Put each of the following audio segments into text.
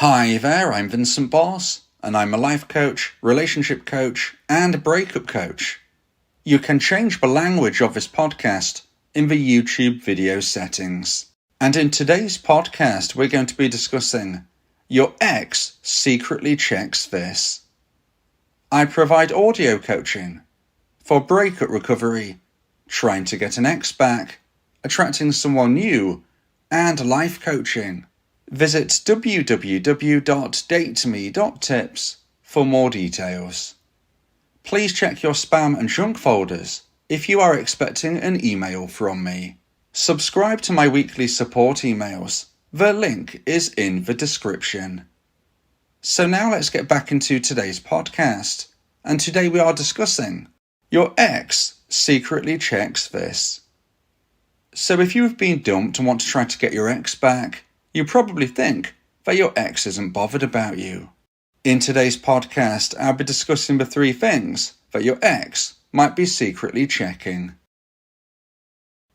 Hi there, I'm Vincent Bos, and I'm a life coach, relationship coach, and breakup coach. You can change the language of this podcast in the YouTube video settings. And in today's podcast, we're going to be discussing your ex secretly checks this. I provide audio coaching for breakup recovery, trying to get an ex back, attracting someone new, and life coaching. Visit www.dateme.tips for more details. Please check your spam and junk folders if you are expecting an email from me. Subscribe to my weekly support emails. The link is in the description. So now let's get back into today's podcast. And today we are discussing your ex secretly checks this. So if you have been dumped and want to try to get your ex back, you probably think that your ex isn't bothered about you. In today's podcast, I'll be discussing the 3 things that your ex might be secretly checking.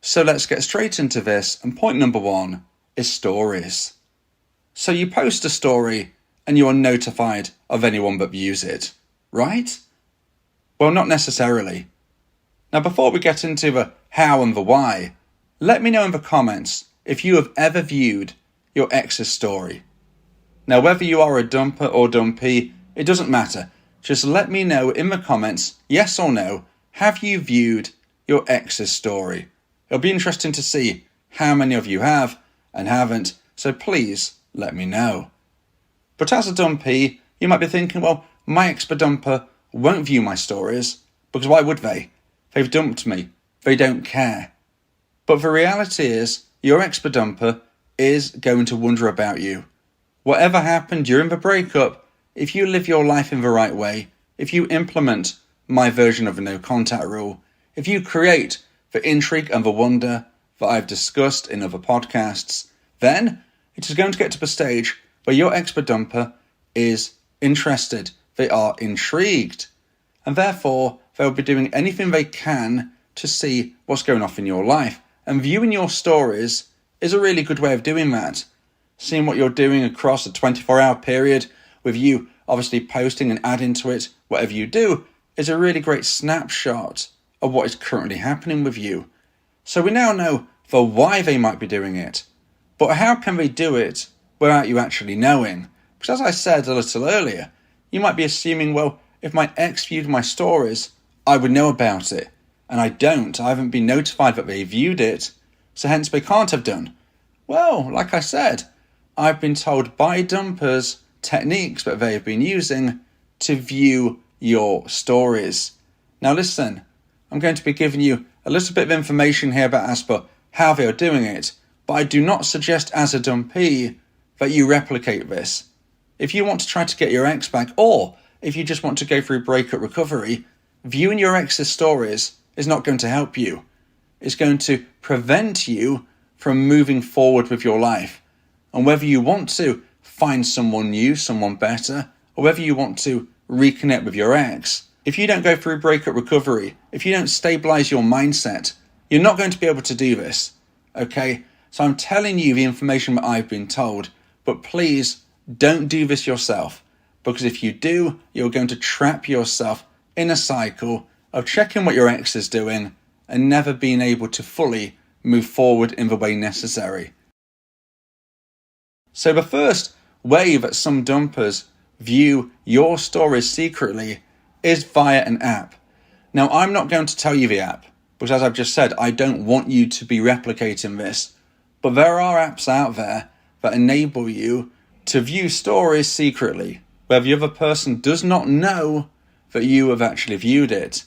So let's get straight into this, and point number 1 is stories. So you post a story and you are notified of anyone that views it, right? Well, not necessarily. Now before we get into the how and the why, let me know in the comments if you have ever viewed your ex's story. Now whether you are a dumper or dumpee, it doesn't matter. Just let me know in the comments, yes or no, have you viewed your ex's story? It'll be interesting to see how many of you have and haven't, so please let me know. But as a dumpee, you might be thinking, well, my ex-dumper won't view my stories, because why would they? They've dumped me. They don't care. But the reality is, your ex-dumper is going to wonder about you. Whatever happened during the breakup, if you live your life in the right way, if you implement my version of the no contact rule, if you create the intrigue and the wonder that I've discussed in other podcasts, then it is going to get to the stage where your ex-dumper is interested. They are intrigued. And therefore, they'll be doing anything they can to see what's going on in your life. And viewing your stories is a really good way of doing that. Seeing what you're doing across a 24-hour period, with you obviously posting and adding to it whatever you do, is a really great snapshot of what is currently happening with you. So we now know the why they might be doing it. But how can they do it without you actually knowing? Because as I said a little earlier, you might be assuming, well, if my ex viewed my stories, I would know about it. And I don't. I haven't been notified that they viewed it. So hence they can't have done. Well, like I said, I've been told by dumpers techniques that they have been using to view your stories. Now listen, I'm going to be giving you a little bit of information here about as per how they are doing it, but I do not suggest as a dumpee that you replicate this. If you want to try to get your ex back, or if you just want to go through breakup recovery, viewing your ex's stories is not going to help you. It's going to prevent you from moving forward with your life. And whether you want to find someone new, someone better, or whether you want to reconnect with your ex, if you don't go through breakup recovery, if you don't stabilize your mindset, you're not going to be able to do this. Okay? So I'm telling you the information that I've been told, but please don't do this yourself. Because if you do, you're going to trap yourself in a cycle of checking what your ex is doing and never being able to fully move forward in the way necessary. So the first way that some dumpers view your stories secretly is via an app. Now, I'm not going to tell you the app, because as I've just said, I don't want you to be replicating this. But there are apps out there that enable you to view stories secretly, where the other person does not know that you have actually viewed it.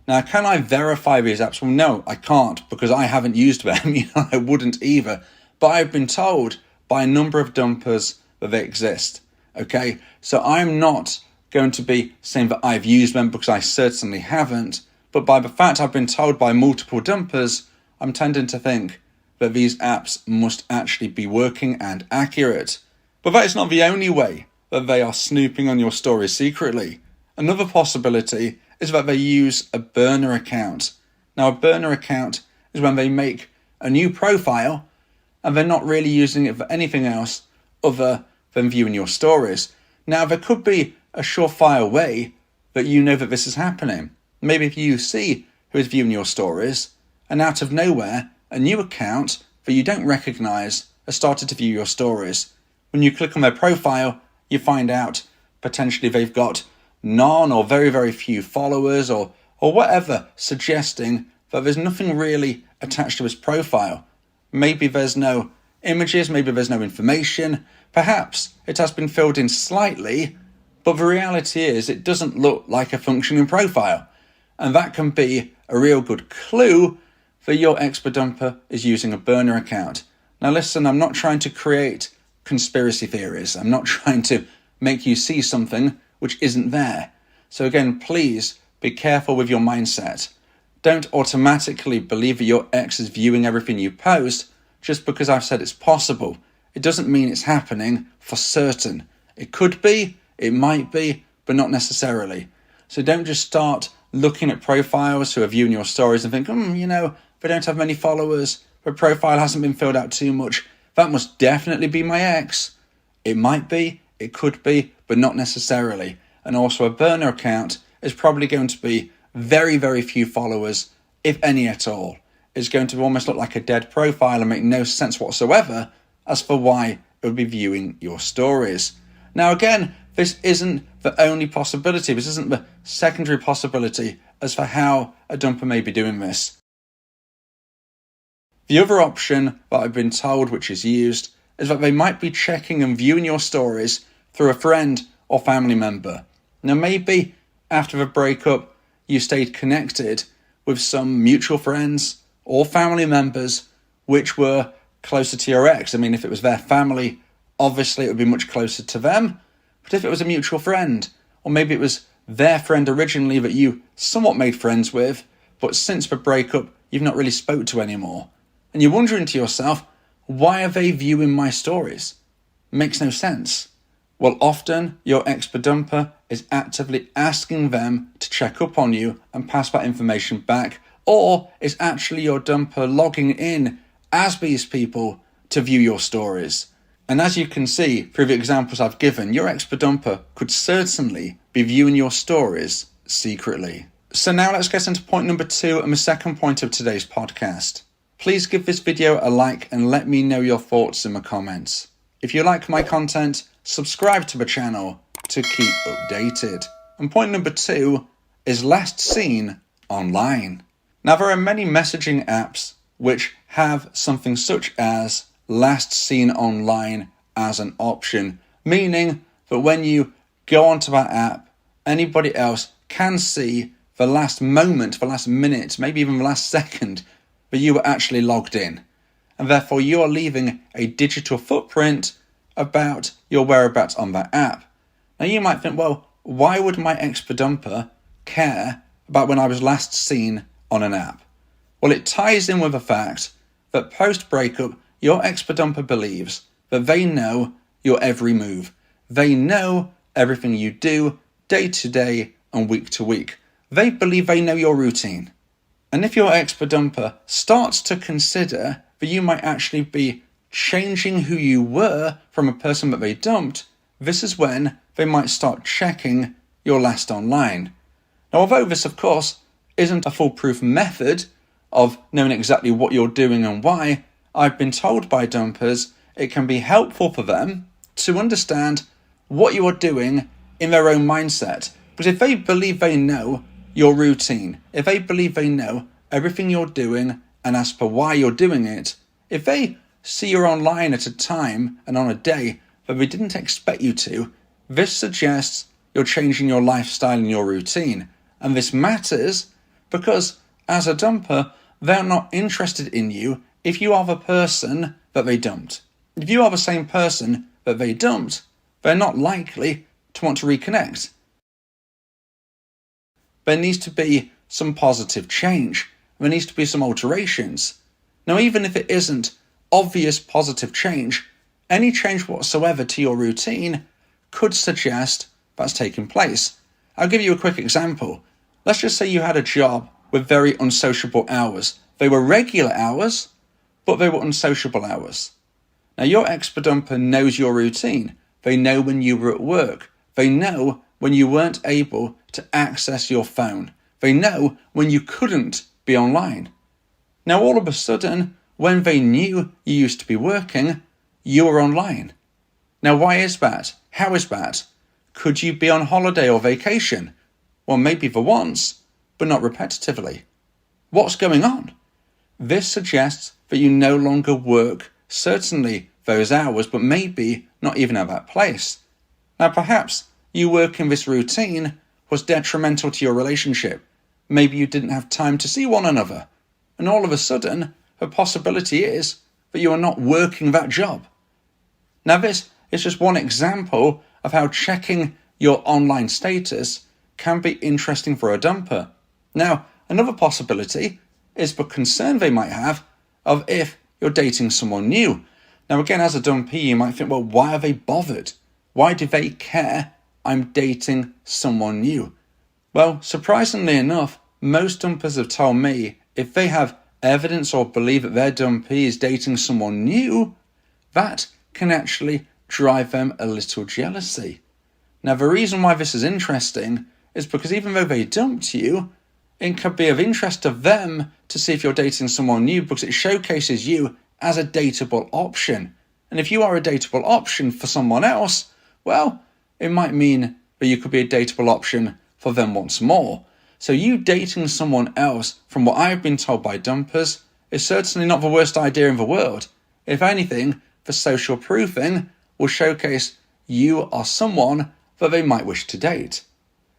Now, can I verify these apps? Well, no, I can't, because I haven't used them. I wouldn't either. But I've been told by a number of dumpers that they exist. Okay, so I'm not going to be saying that I've used them, because I certainly haven't. But by the fact I've been told by multiple dumpers, I'm tending to think that these apps must actually be working and accurate. But that is not the only way that they are snooping on your stories secretly. Another possibility is that they use a burner account. Now, a burner account is when they make a new profile and they're not really using it for anything else other them viewing your stories. Now, there could be a surefire way that you know that this is happening. Maybe if you see who is viewing your stories, and out of nowhere, a new account that you don't recognise has started to view your stories. When you click on their profile, you find out potentially they've got none or very, very few followers or whatever, suggesting that there's nothing really attached to his profile. Maybe there's no images, maybe there's no information. Perhaps it has been filled in slightly, but the reality is it doesn't look like a functioning profile. And that can be a real good clue that your ex-dumper is using a burner account. Now listen, I'm not trying to create conspiracy theories. I'm not trying to make you see something which isn't there. So again, please be careful with your mindset. Don't automatically believe that your ex is viewing everything you post just because I've said it's possible. It doesn't mean it's happening for certain. It could be, it might be, but not necessarily. So don't just start looking at profiles who are viewing your stories and think, they don't have many followers, their profile hasn't been filled out too much. That must definitely be my ex. It might be, it could be, but not necessarily. And also a burner account is probably going to be very, very few followers, if any at all. It's going to almost look like a dead profile and make no sense whatsoever as for why it would be viewing your stories. Now again, this isn't the only possibility. This isn't the secondary possibility as for how a dumper may be doing this. The other option that I've been told which is used is that they might be checking and viewing your stories through a friend or family member. Now maybe after the breakup you stayed connected with some mutual friends or family members which were closer to your ex. I mean, if it was their family, obviously it would be much closer to them. But if it was a mutual friend, or maybe it was their friend originally that you somewhat made friends with, but since the breakup you've not really spoke to anymore, and you're wondering to yourself, why are they viewing my stories? Makes no sense. Well, often your ex-dumper is actively asking them to check up on you and pass that information back, or is actually your dumper logging in as these people to view your stories. And as you can see through the examples I've given, your ex-dumper could certainly be viewing your stories secretly. So now let's get into point number 2 and the second point of today's podcast. Please give this video a like and let me know your thoughts in the comments. If you like my content, subscribe to the channel to keep updated. And point number 2 is last seen online. Now there are many messaging apps which have something such as last seen online as an option, meaning that when you go onto that app, anybody else can see the last moment, the last minute, maybe even the last second that you were actually logged in. And therefore you are leaving a digital footprint about your whereabouts on that app. Now you might think, well, why would my ex-dumper care about when I was last seen on an app? Well, it ties in with the fact that post-breakup, your ex-dumper believes that they know your every move. They know everything you do day to day and week to week. They believe they know your routine. And if your ex-dumper starts to consider that you might actually be changing who you were from a person that they dumped, this is when they might start checking your last online. Now, although this, of course, isn't a foolproof method of knowing exactly what you're doing and why, I've been told by dumpers it can be helpful for them to understand what you are doing in their own mindset. Because if they believe they know your routine, if they believe they know everything you're doing and as per why you're doing it, if they see you're online at a time and on a day that they didn't expect you to, this suggests you're changing your lifestyle and your routine. And this matters because as a dumper, they're not interested in you if you are the person that they dumped. If you are the same person that they dumped, they're not likely to want to reconnect. There needs to be some positive change. There needs to be some alterations. Now, even if it isn't obvious positive change, any change whatsoever to your routine could suggest that's taking place. I'll give you a quick example. Let's just say you had a job with very unsociable hours. They were regular hours, but they were unsociable hours. Now, your ex-dumper knows your routine. They know when you were at work. They know when you weren't able to access your phone. They know when you couldn't be online. Now all of a sudden, when they knew you used to be working, you were online. Now why is that? How is that? Could you be on holiday or vacation? Well, maybe for once, but not repetitively. What's going on? This suggests that you no longer work, certainly those hours, but maybe not even at that place. Now perhaps you working this routine was detrimental to your relationship. Maybe you didn't have time to see one another. And all of a sudden, the possibility is that you are not working that job. Now this is just one example of how checking your online status can be interesting for a dumper. Now, another possibility is the concern they might have of if you're dating someone new. Now again, as a dumpee, you might think, well, why are they bothered? Why do they care I'm dating someone new? Well, surprisingly enough, most dumpers have told me if they have evidence or believe that their dumpee is dating someone new, that can actually drive them a little jealousy. Now the reason why this is interesting is because even though they dumped you, it could be of interest to them to see if you're dating someone new because it showcases you as a dateable option. And if you are a dateable option for someone else, well, it might mean that you could be a dateable option for them once more. So you dating someone else, from what I've been told by dumpers, is certainly not the worst idea in the world. If anything, the social proofing will showcase you are someone that they might wish to date.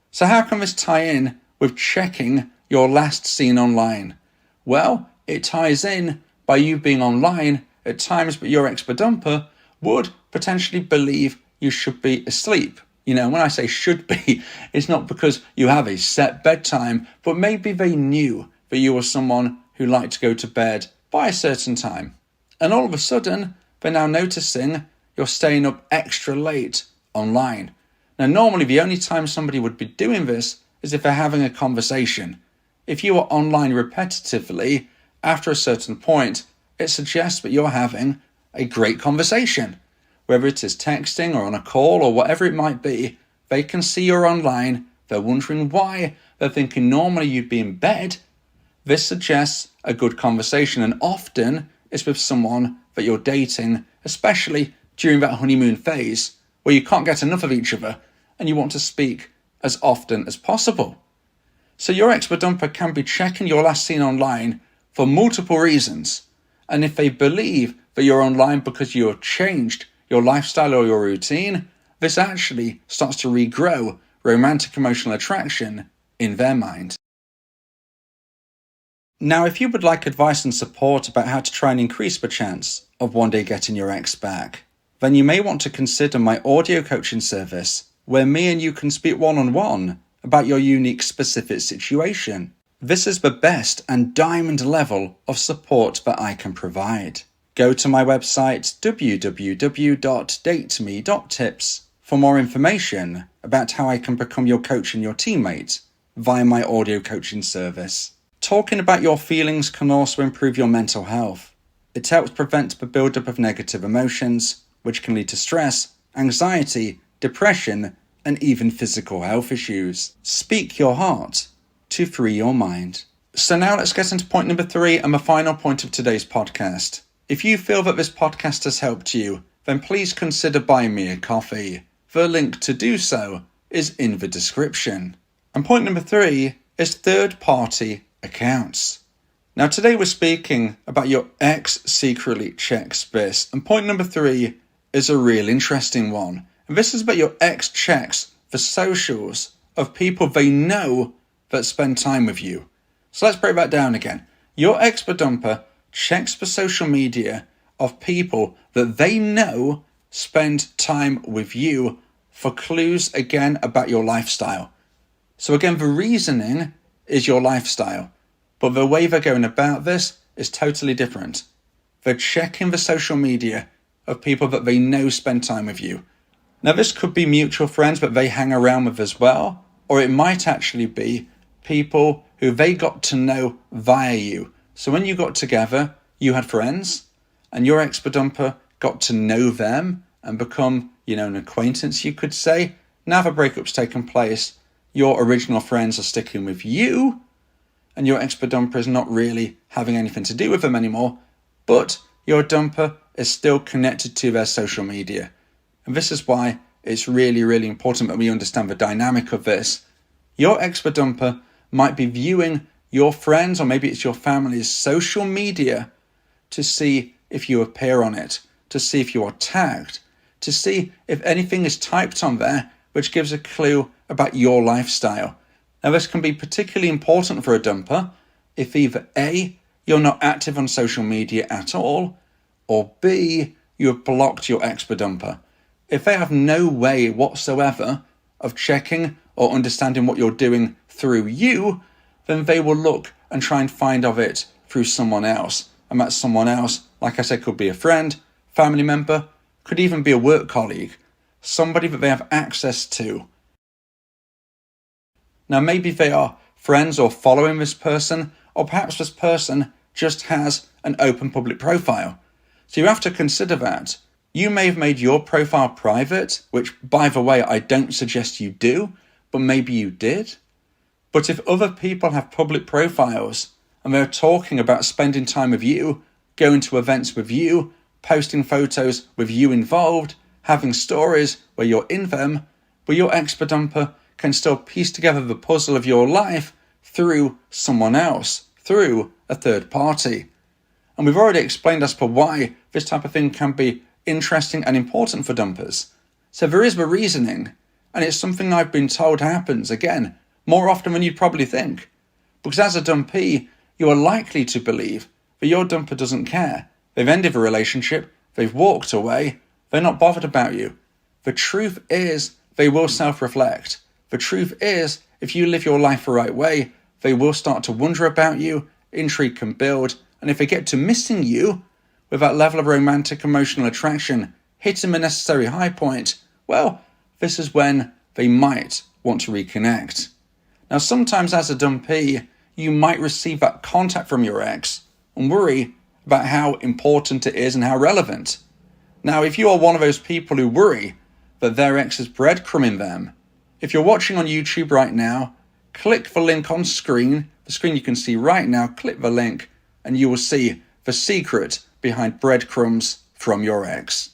So how can this tie in with checking your last seen online? Well, it ties in by you being online at times, but your ex-dumper would potentially believe you should be asleep. You know, when I say should be, it's not because you have a set bedtime, but maybe they knew that you were someone who liked to go to bed by a certain time. And all of a sudden, they're now noticing you're staying up extra late online. Now, normally the only time somebody would be doing this is if they're having a conversation. If you are online repetitively, after a certain point, it suggests that you're having a great conversation. Whether it is texting or on a call or whatever it might be, they can see you're online, they're wondering why, they're thinking normally you'd be in bed. This suggests a good conversation, and often it's with someone that you're dating, especially during that honeymoon phase where you can't get enough of each other and you want to speak as often as possible. So your ex-dumper can be checking your last seen online for multiple reasons. And if they believe that you're online because you've changed your lifestyle or your routine, this actually starts to regrow romantic emotional attraction in their mind. Now, if you would like advice and support about how to try and increase the chance of one day getting your ex back, then you may want to consider my audio coaching service, where me and you can speak one-on-one about your unique specific situation. This is the best and diamond level of support that I can provide. Go to my website www.dateme.tips for more information about how I can become your coach and your teammate via my audio coaching service. Talking about your feelings can also improve your mental health. It helps prevent the buildup of negative emotions, which can lead to stress, anxiety, depression, and even physical health issues. Speak your heart to free your mind. So now let's get into point number 3 and the final point of today's podcast. If you feel that this podcast has helped you, then please consider buying me a coffee. The link to do so is in the description. And point number 3 is third-party accounts. Now today we're speaking about your ex secretly checks this. And point number 3 is a real interesting one. And this is about your ex checks the socials of people they know that spend time with you. So let's break that down again. Your ex-dumper checks the social media of people that they know spend time with you for clues again about your lifestyle. So again, the reasoning is your lifestyle, but the way they're going about this is totally different. They're checking the social media of people that they know spend time with you. Now this could be mutual friends that they hang around with as well, or it might actually be people who they got to know via you. So when you got together, you had friends, and your ex-dumper got to know them and become an acquaintance, you could say. Now the breakup's taken place, your original friends are sticking with you, and your ex-dumper is not really having anything to do with them anymore, but your dumper is still connected to their social media. And this is why it's really, really important that we understand the dynamic of this. Your ex-dumper might be viewing your friends, or maybe it's your family's social media, to see if you appear on it, to see if you are tagged, to see if anything is typed on there which gives a clue about your lifestyle. Now, this can be particularly important for a dumper if either A, you're not active on social media at all, or B, you have blocked your ex-dumper. If they have no way whatsoever of checking or understanding what you're doing through you, then they will look and try and find of it through someone else. And that someone else, like I said, could be a friend, family member, could even be a work colleague, somebody that they have access to. Now, maybe they are friends or following this person, or perhaps this person just has an open public profile. So you have to consider that. You may have made your profile private, which, by the way, I don't suggest you do, but maybe you did. But if other people have public profiles and they're talking about spending time with you, going to events with you, posting photos with you involved, having stories where you're in them, but your ex-dumper can still piece together the puzzle of your life through someone else, through a third party. And we've already explained as per why this type of thing can be interesting and important for dumpers. So there is the reasoning, and it's something I've been told happens, again, more often than you'd probably think. Because as a dumpee, you are likely to believe that your dumper doesn't care. They've ended the relationship, they've walked away, they're not bothered about you. The truth is, they will self-reflect. The truth is, if you live your life the right way, they will start to wonder about you, intrigue can build, and if they get to missing you, with that level of romantic emotional attraction hitting the necessary high point, well, this is when they might want to reconnect. Now, sometimes as a dumpee, you might receive that contact from your ex and worry about how important it is and how relevant. Now, if you are one of those people who worry that their ex is breadcrumbing them, if you're watching on YouTube right now, click the link on screen, the screen you can see right now, click the link, and you will see the secret behind breadcrumbs from your ex.